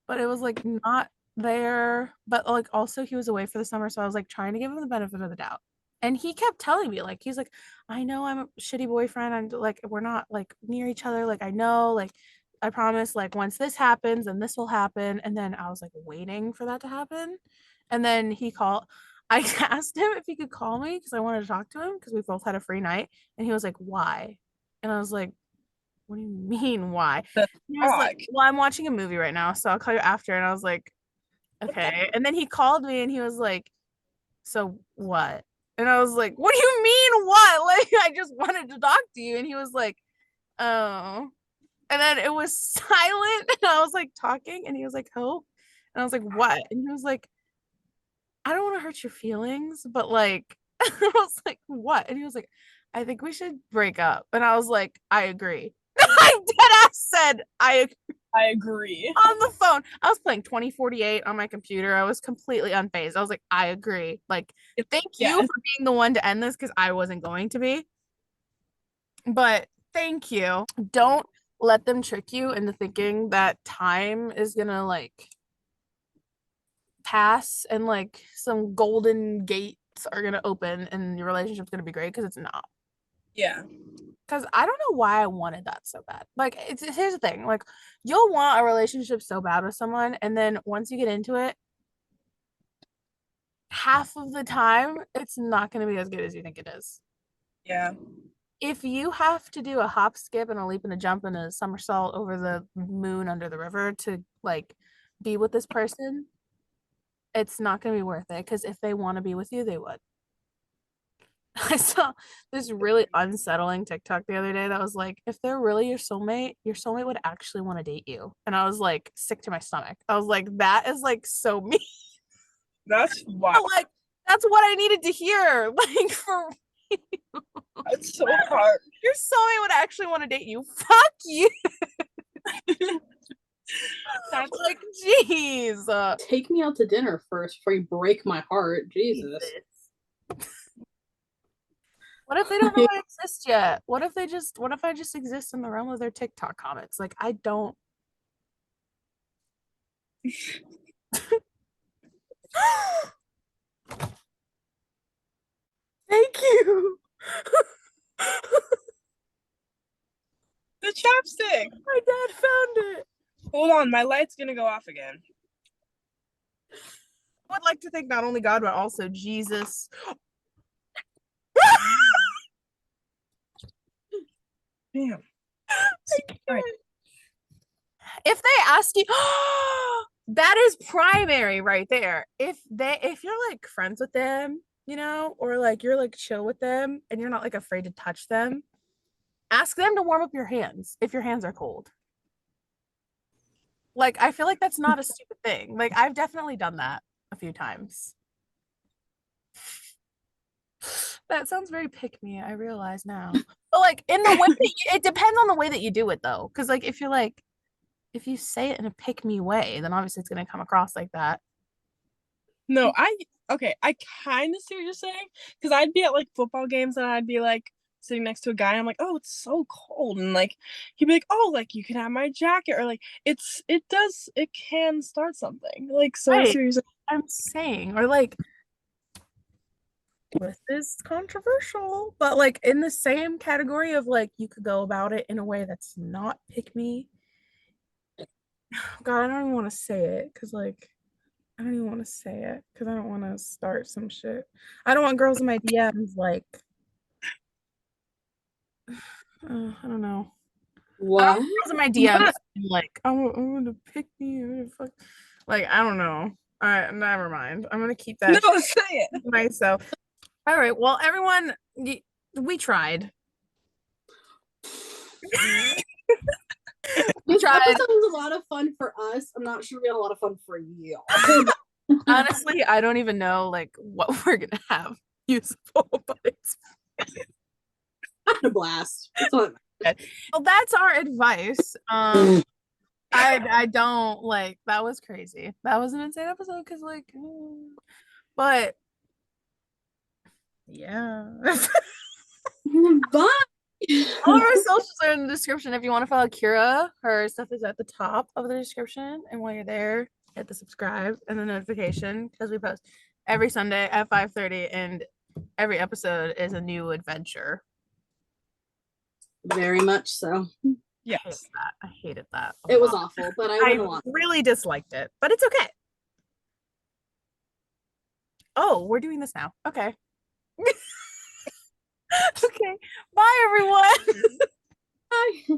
but it was like not there. But like also he was away for the summer. So I was like trying to give him the benefit of the doubt. And he kept telling me, like, he's like, I know I'm a shitty boyfriend. I'm like, we're not like near each other. Like, I know, like, I promise, like, once this happens, then this will happen. And then I was like waiting for that to happen. And then he called. I asked him if he could call me because I wanted to talk to him because we both had a free night. And he was like, why? And I was like, what do you mean, why? He was like, well, I'm watching a movie right now, so I'll call you after. And I was like, okay. And then he called me and he was like, so what? And I was like, what do you mean what? Like, I just wanted to talk to you. And he was like, oh. And then it was silent. And I was like talking and he was like, oh. And I was like, what? And he was like, I don't want to hurt your feelings, but like, I was like, what? And he was like, I think we should break up. And I was like, I agree. I dead ass said, I agree. On the phone. I was playing 2048 on my computer. I was completely unfazed. I was like, I agree. Like, thank you for being the one to end this because I wasn't going to be. But thank you. Don't let them trick you into thinking that time is gonna like pass and like some golden gates are gonna open and your relationship's gonna be great because it's not. Yeah. Because I don't know why I wanted that so bad. Like, here's the thing. Like, you'll want a relationship so bad with someone, and then once you get into it, half of the time, it's not going to be as good as you think it is. Yeah. If you have to do a hop, skip, and a leap and a jump and a somersault over the moon under the river to, like, be with this person, it's not going to be worth it. Because if they want to be with you, they would. I saw this really unsettling TikTok the other day that was like, if they're really your soulmate would actually want to date you. And I was like sick to my stomach. I was like, that is like so mean. That's wild. Like, that's what I needed to hear. Like, for that's so hard. Your soulmate would actually want to date you. Fuck you. That's like, jeez. Take me out to dinner first before you break my heart. Jesus. What if they don't know I exist yet? What if I just exist in the realm of their TikTok comments? Like, I don't. Thank you. The chapstick. My dad found it. Hold on, my light's gonna go off again. I would like to thank not only God, but also Jesus. Damn. If they ask you, that is primary right there. If you're like friends with them, you know, or like you're like chill with them and you're not like afraid to touch them, ask them to warm up your hands if your hands are cold. Like, I feel like that's not a stupid thing. Like, I've definitely done that a few times. That sounds very pick me, I realize now. But like, in the way that it depends on the way that you do it though. Because like, if you say it in a pick me way, then obviously it's gonna come across like that. No, okay, I kind of see what you're saying, because I'd be at like football games and I'd be like sitting next to a guy and I'm like, oh, it's so cold, and like he'd be like, oh, like you can have my jacket, or like it can start something. Like, so I Right. see what you're saying. I'm saying, or like this is controversial, but like in the same category of like you could go about it in a way that's not pick me. God, I don't even want to say it because like I don't even want to say it because I don't want to start some shit. I don't want girls in my DMs like I don't know. I don't What? want girls in my DMs like I'm gonna pick me. I'm gonna fuck. Like I don't know. All right, never mind. I'm gonna keep that No, say it. to myself. All right. Well, everyone, we tried. We This tried. episode was a lot of fun for us. I'm not sure we had a lot of fun for you. Honestly, I don't even know like what we're gonna have useful, but it's I had a blast. That's all that matters. well, that's our advice. I don't like that was crazy. That was an insane episode because like, but yeah. Bye. All of our socials are in the description. If you want to follow Kyra, her stuff is at the top of the description. And while you're there, hit the subscribe and the notification because we post every Sunday at 5:30, and every episode is a new adventure. Very much so. Yes. I hated that. It was awful, but I went along. really disliked it, but it's okay. Oh, we're doing this now. Okay. Okay. Bye, everyone. Bye.